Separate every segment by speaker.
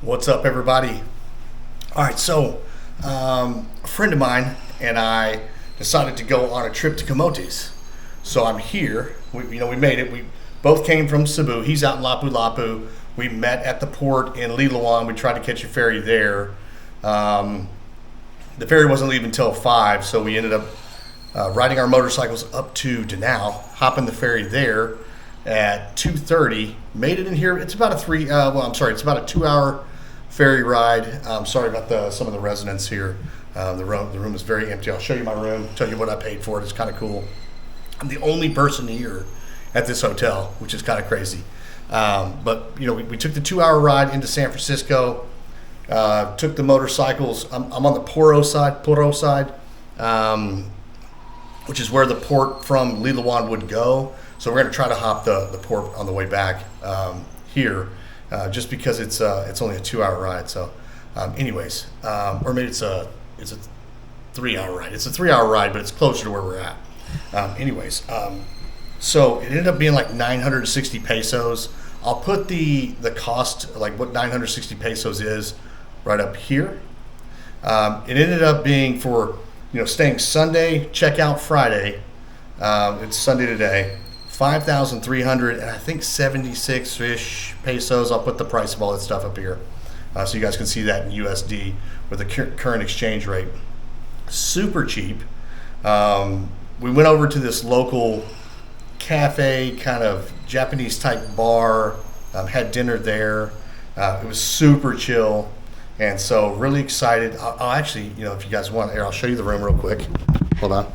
Speaker 1: What's up, everybody? All right, so a friend of mine and I decided to go on a trip to Camotes. So I'm here. We made it. We both came from Cebu. He's out in Lapu-Lapu. We met at the port in Liloan. We tried to catch a ferry there. The ferry wasn't leaving until 5, so we ended up riding our motorcycles up to Danao, hopping the ferry there at 2:30. Made it in here. It's about a 2-hour ferry ride. Sorry about some of the residents here. The room is very empty. I'll show you my room, tell you what I paid for it. It's kind of cool. I'm the only person here at this hotel, which is kind of crazy. But we took the 2-hour ride into San Francisco. Took the motorcycles. I'm on the Poro side, which is where the port from Liloan would go. So we're going to try to hop the port on the way back here, just because it's only a 2-hour ride. So, or maybe it's a 3-hour ride. It's a 3-hour ride, but it's closer to where we're at. So it ended up being like 960 pesos. I'll put the cost, like what 960 pesos is, right up here. It ended up being for staying Sunday, check out Friday. It's Sunday today. 5,300 and I think 76-ish pesos. I'll put the price of all that stuff up here, so you guys can see that in USD with the current exchange rate. Super cheap. We went over to this local cafe, kind of Japanese type bar. Had dinner there. It was super chill, and so really excited. I'll actually, if you guys want, I'll show you the room real quick. Hold on.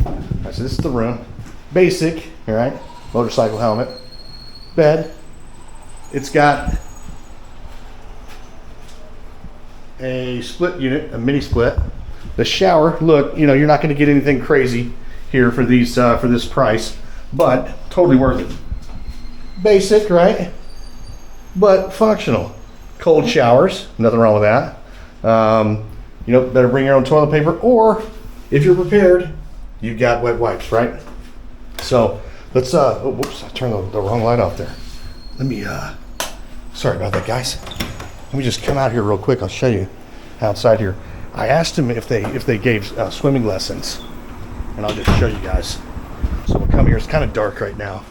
Speaker 1: All right, so this is the room. Basic, all right. Motorcycle helmet, bed. It's got a split unit, a mini split. The shower. Look, you're not going to get anything crazy here for these for this price, but totally worth it. Basic, right? But functional. Cold showers, nothing wrong with that. Better bring your own toilet paper, or if you're prepared, you got wet wipes, right? So let's whoops, I turned the wrong light off there. Let me sorry about that, guys. Let me just come out here real quick. I'll show you outside here. I asked them if they gave swimming lessons, and I'll just show you guys. So we'll come here. It's kind of dark right now,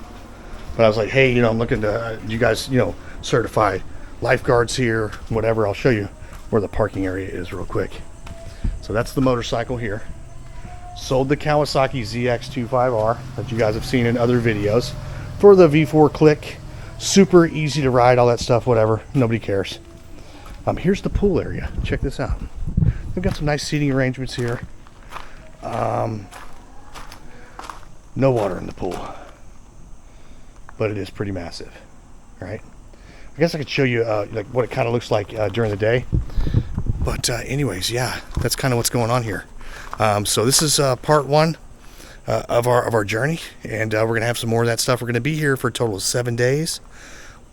Speaker 1: but I was like, hey, I'm looking to you guys, certified lifeguards here, whatever. I'll show you where the parking area is real quick. So that's the motorcycle here. Sold the Kawasaki ZX25R that you guys have seen in other videos for the V4 Click. Super easy to ride, all that stuff, whatever. Nobody cares. Here's the pool area. Check this out. They've got some nice seating arrangements here. No water in the pool, but it is pretty massive, right? I guess I could show you like what it kind of looks like during the day. But anyways, yeah, that's kind of what's going on here. So this is part 1 of our journey, and we're gonna have some more of that stuff. We're gonna be here for a total of 7 days.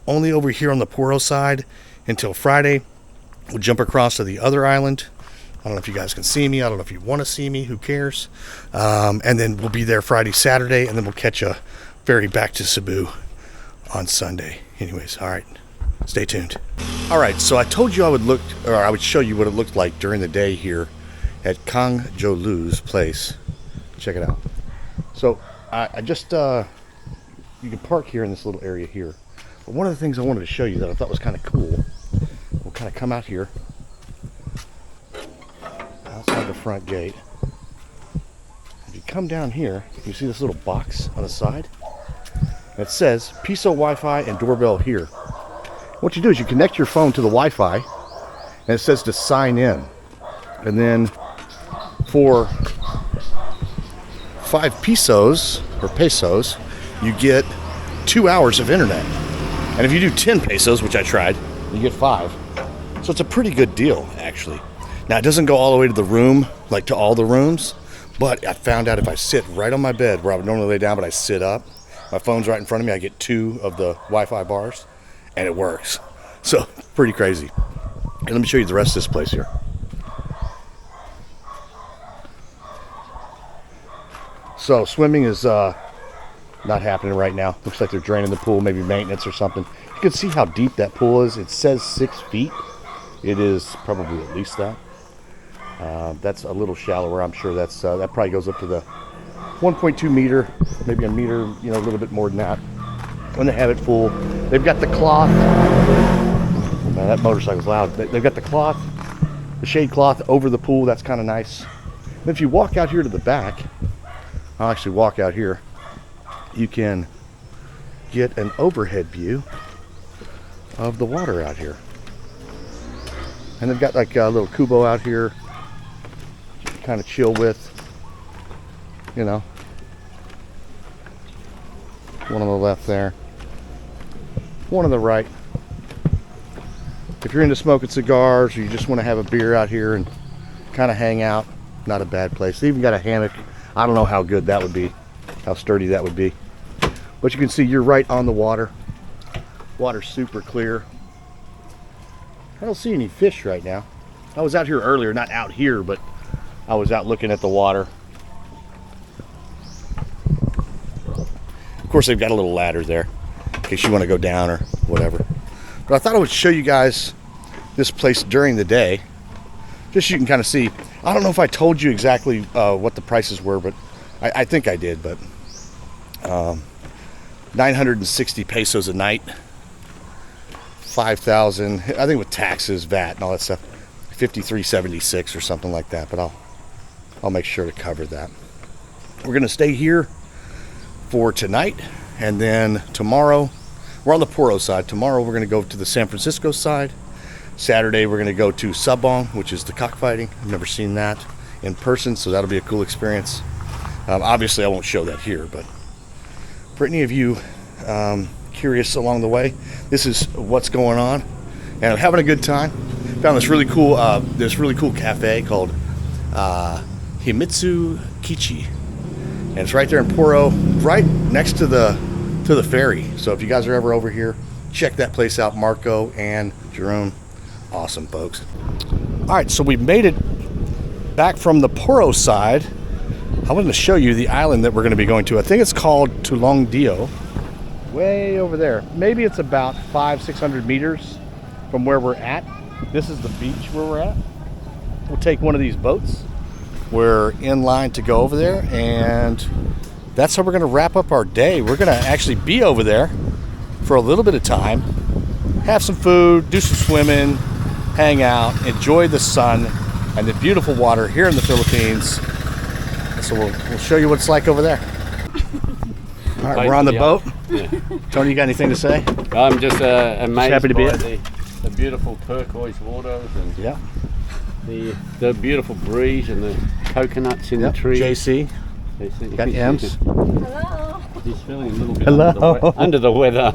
Speaker 1: Only over here on the Poro side until Friday. We'll jump across to the other island. I don't know if you guys can see me. I don't know if you want to see me. Who cares? And then we'll be there Friday, Saturday, and then we'll catch a ferry back to Cebu on Sunday. Anyways, all right. Stay tuned. All right, so I told you I would show you what it looked like during the day here at Kang Jolu's place. Check it out. So I just you can park here in this little area here. But one of the things I wanted to show you that I thought was kind of cool, we'll kind of come out here outside the front gate. If you come down here, you see this little box on the side. It says Piso Wi-Fi and doorbell here. What you do is you connect your phone to the Wi-Fi, and it says to sign in. And then for 5 pesos, you get 2 hours of internet. And if you do 10 pesos, which I tried, you get 5. So it's a pretty good deal, actually. Now, it doesn't go all the way to the room, like to all the rooms, but I found out if I sit right on my bed, where I would normally lay down, but I sit up, my phone's right in front of me, I get 2 of the Wi-Fi bars, and it works. So, pretty crazy. And let me show you the rest of this place here. So, swimming is not happening right now. Looks like they're draining the pool, maybe maintenance or something. You can see how deep that pool is. It says 6 feet. It is probably at least that. That's a little shallower. I'm sure that's that probably goes up to the 1.2 meter, maybe a meter, you know, a little bit more than that. When they have it full, they've got the cloth. Man, that motorcycle's loud. They've got the cloth, the shade cloth over the pool. That's kind of nice. And if you walk out here to the back, I'll actually walk out here. You can get an overhead view of the water out here. And they've got like a little kubo out here, kind of chill with, you know. One on the left there, one on the right. If you're into smoking cigars or you just want to have a beer out here and kind of hang out, not a bad place. They even got a hammock. I don't know how good that would be, how sturdy that would be. But you can see you're right on the water. Water's super clear. I don't see any fish right now. I was out here earlier, not out here, but I was out looking at the water. Of course, they've got a little ladder there in case you want to go down or whatever. But I thought I would show you guys this place during the day, just so you can kind of see. I don't know if I told you exactly what the prices were, but I think I did. But 960 pesos a night, 5,000. I think with taxes, VAT, and all that stuff, 53.76 or something like that. But I'll make sure to cover that. We're gonna stay here for tonight, and then tomorrow we're on the Puro side. Tomorrow we're going to go to the San Francisco side. Saturday we're going to go to Sabong, which is the cockfighting. I've never seen that in person, so that'll be a cool experience. Obviously I won't show that here, but for any of you curious along the way, this is what's going on, and I'm having a good time. Found this really cool cafe called Himitsu Kichi. And it's right there in Puro, right next to the ferry. So if you guys are ever over here, check that place out. Marco and Jerome, awesome folks. All right, so we made it back from the Puro side. I wanted to show you the island that we're going to be going to. I think it's called Tulong Dio, way over there. Maybe it's about 500-600 meters from where we're at. This is the beach where we're at. We'll take one of these boats. We're in line to go over there, and that's how we're going to wrap up our day. We're going to actually be over there for a little bit of time, have some food, do some swimming, hang out, enjoy the sun and the beautiful water here in the Philippines. So we'll show you what it's like over there. All right, we're on the boat.
Speaker 2: Yeah.
Speaker 1: Tony, you got anything to say?
Speaker 2: I'm just amazed
Speaker 1: happy to be
Speaker 2: by
Speaker 1: here.
Speaker 2: the beautiful turquoise waters and
Speaker 1: Yeah.
Speaker 2: the beautiful breeze and the coconuts in the trees.
Speaker 1: JC,
Speaker 2: JC.
Speaker 1: got M's.
Speaker 3: Hello.
Speaker 2: He's feeling a little bit
Speaker 1: Hello.
Speaker 2: under the weather.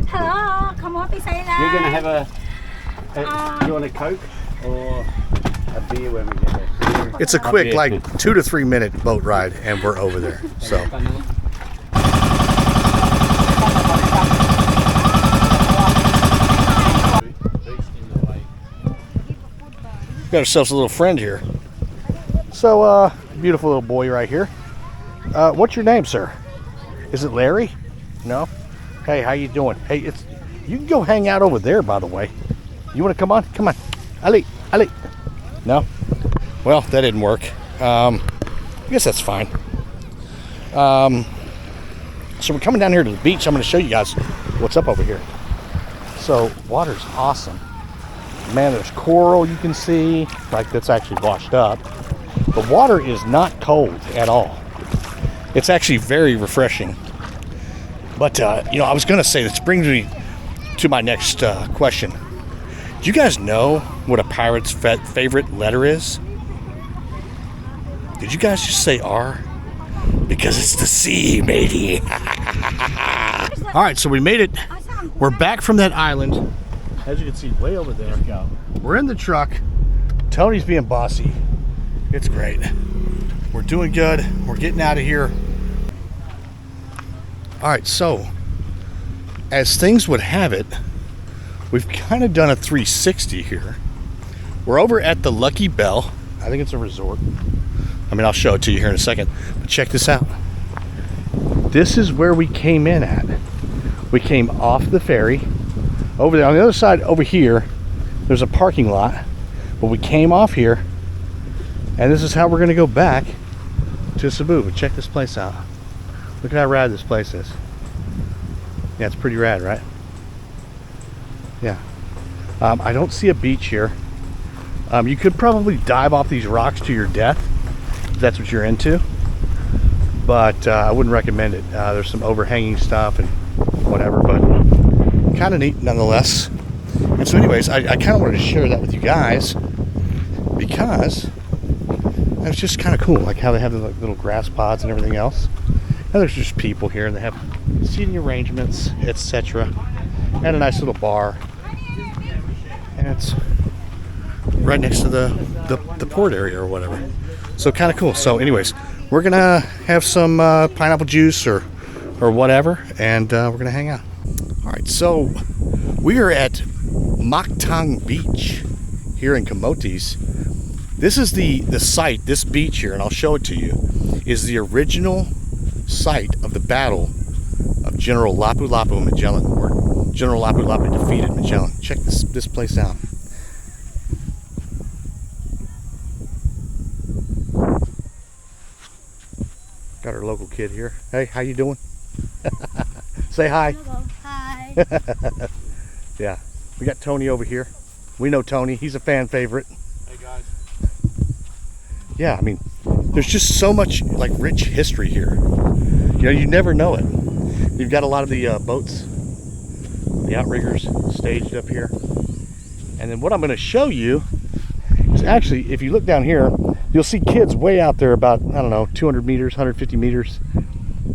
Speaker 3: Hello. Camotes Islands.
Speaker 2: You're going to have you want a Coke or a beer when we get there?
Speaker 1: It's a quick, like 2 to 3 minute boat ride, and we're over there. So. Got ourselves a little friend here. So, beautiful little boy right here. What's your name, sir? Is it Larry? No? Hey, how you doing? Hey, you can go hang out over there, by the way. You want to come on? Come on. Ali. No? Well, that didn't work. I guess that's fine. So we're coming down here to the beach. I'm going to show you guys what's up over here. So, water's awesome. Man, there's coral you can see, like that's actually washed up. The water is not cold at all. It's actually very refreshing. But, I was going to say, this brings me to my next question. Do you guys know what a pirate's favorite letter is? Did you guys just say R? Because it's the C, matey. All right, so we made it. We're back from that island. As you can see, way over there. We're in the truck. Tony's being bossy. It's great. We're doing good. We're getting out of here. All right, so as things would have it, we've kind of done a 360 here. We're over at the Lucky Bell. I think it's a resort. I mean, I'll show it to you here in a second. But check this out. This is where we came in at. We came off the ferry. Over there on the other side, over here, there's a parking lot, but we came off here, and this is how we're gonna go back to Cebu. But check this place out. Look at how rad this place is. Yeah, it's pretty rad, right? Yeah. I don't see a beach here. You could probably dive off these rocks to your death if that's what you're into, but I wouldn't recommend it. There's some overhanging stuff and whatever, but kind of neat nonetheless. And so anyways, I kind of wanted to share that with you guys because it's just kind of cool, like how they have the like, little grass pods and everything else. And there's just people here, and they have seating arrangements, etc. And a nice little bar. And it's right next to the port area or whatever. So kind of cool. So anyways, we're gonna have some pineapple juice or whatever, and we're gonna hang out. All right, so we are at Mactang Beach here in Camotes. This is the site, this beach here, and I'll show it to you, is the original site of the battle of General Lapu-Lapu Magellan, where General Lapu-Lapu defeated Magellan. Check this place out. Got our local kid here. Hey, how you doing? Say hi.
Speaker 3: Hello. Hi.
Speaker 1: Yeah, we got Tony over here. We know Tony. He's a fan favorite.
Speaker 2: Hey guys.
Speaker 1: Yeah, I mean, there's just so much like rich history here. You know, you never know it. You've got a lot of the boats, the outriggers staged up here. And then what I'm going to show you is actually, if you look down here, you'll see kids way out there about, I don't know, 200 meters, 150 meters.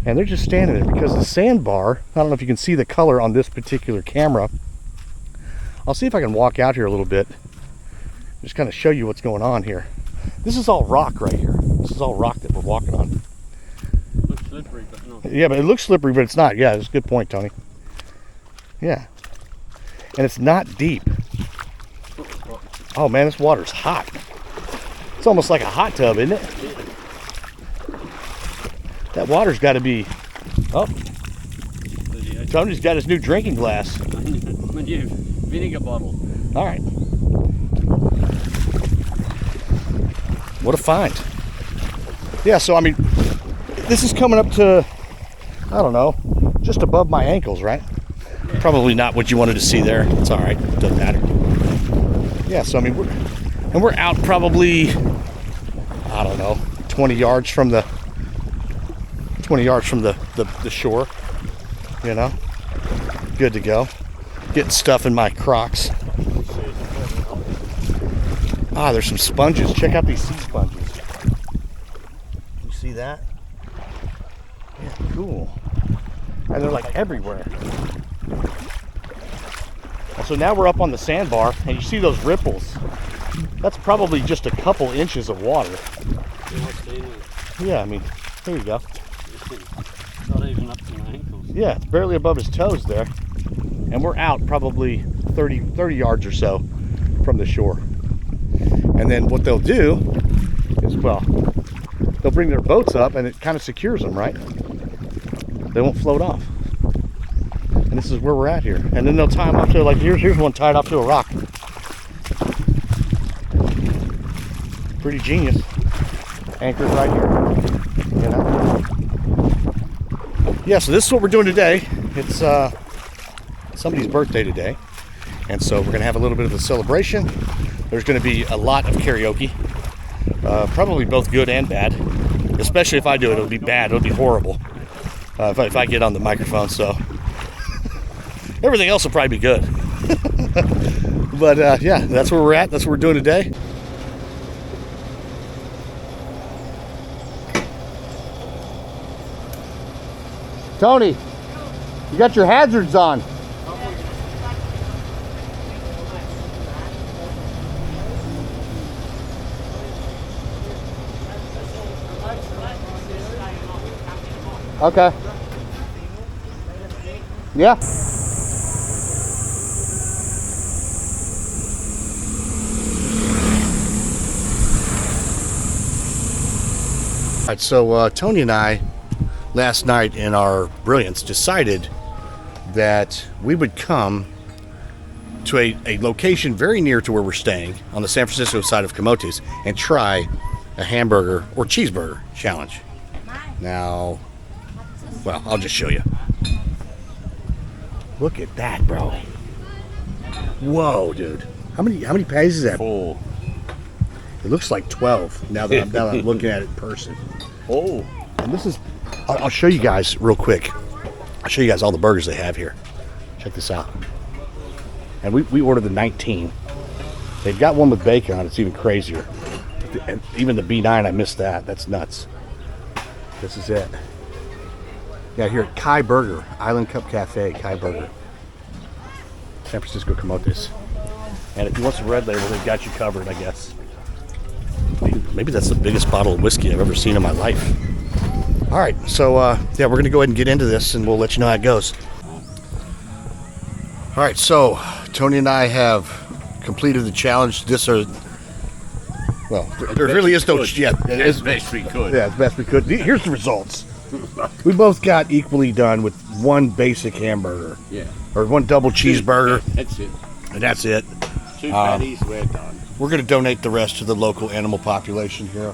Speaker 1: And they're just standing there because the sandbar, I don't know if you can see the color on this particular camera. I'll see if I can walk out here a little bit. Just kind of show you what's going on here. This is all rock right here. This is all rock that we're walking on.
Speaker 2: Looks slippery, but no.
Speaker 1: Yeah, but it looks slippery, but it's not. Yeah, that's a good point, Tony. Yeah. And it's not deep. Oh man, this water's hot. It's almost like a hot tub, isn't it? That water's got to be... Oh, Tony's got his new drinking glass.
Speaker 2: My new vinegar bottle.
Speaker 1: All right. What a find. Yeah, so I mean, this is coming up to, I don't know, just above my ankles, right? Probably not what you wanted to see there. It's all right, doesn't matter. Yeah, so I mean, we're out probably, I don't know, 20 yards from the shore, you know? Good to go. Getting stuff in my Crocs. Ah, there's some sponges. Check out these sea sponges. You see that? Yeah, cool. And they're like everywhere. And so now we're up on the sandbar, and you see those ripples. That's probably just a couple inches of water. Yeah, I mean, there you go.
Speaker 2: Not even up to my ankles.
Speaker 1: Yeah, it's barely above his toes there. And we're out probably 30 yards or so from the shore. And then what they'll do is, well, they'll bring their boats up and it kind of secures them, right? They won't float off. And this is where we're at here. And then they'll tie them up to, like, here's one tied up to a rock. Pretty genius. Anchored right here, you know? Yeah, so this is what we're doing today. It's somebody's birthday today. And so we're gonna have a little bit of a celebration. There's gonna be a lot of karaoke. Probably both good and bad. Especially if I do it, it'll be bad, it'll be horrible. If I get on the microphone, so. Everything else will probably be good. But yeah, that's where we're at, that's what we're doing today. Tony, you got your hazards on. Okay. Yeah. All right, so Tony and I, last night in our brilliance, decided that we would come to a location very near to where we're staying on the San Francisco side of Camotes and try a hamburger or cheeseburger challenge. Now, well, I'll just show you. Look at that, bro. Whoa, dude. How many patties is that?
Speaker 2: 4.
Speaker 1: It looks like 12 now that I'm looking at it in person.
Speaker 2: Oh.
Speaker 1: And this is, I'll show you guys real quick. I'll show you guys all the burgers they have here. Check this out. And we ordered the 19. They've got one with bacon on it. It's even crazier. And even the B9, I missed that. That's nuts. This is it. Yeah, here at Kai Burger, Island Cup Cafe, Kai Burger. San Francisco Camotes. And if you want some red label, they've got you covered, I guess. Maybe that's the biggest bottle of whiskey I've ever seen in my life. All right, so yeah, we're gonna go ahead and get into this, and we'll let you know how it goes. All right, so Tony and I have completed the challenge. Well, there really is no. Yeah, it is
Speaker 2: best we could.
Speaker 1: Yeah, as best we could. Here's the results. We both got equally done with one basic hamburger.
Speaker 2: Yeah.
Speaker 1: Or one double cheeseburger.
Speaker 2: That's it.
Speaker 1: And that's it.
Speaker 2: 2 patties, we're done.
Speaker 1: We're going to donate the rest to the local animal population here.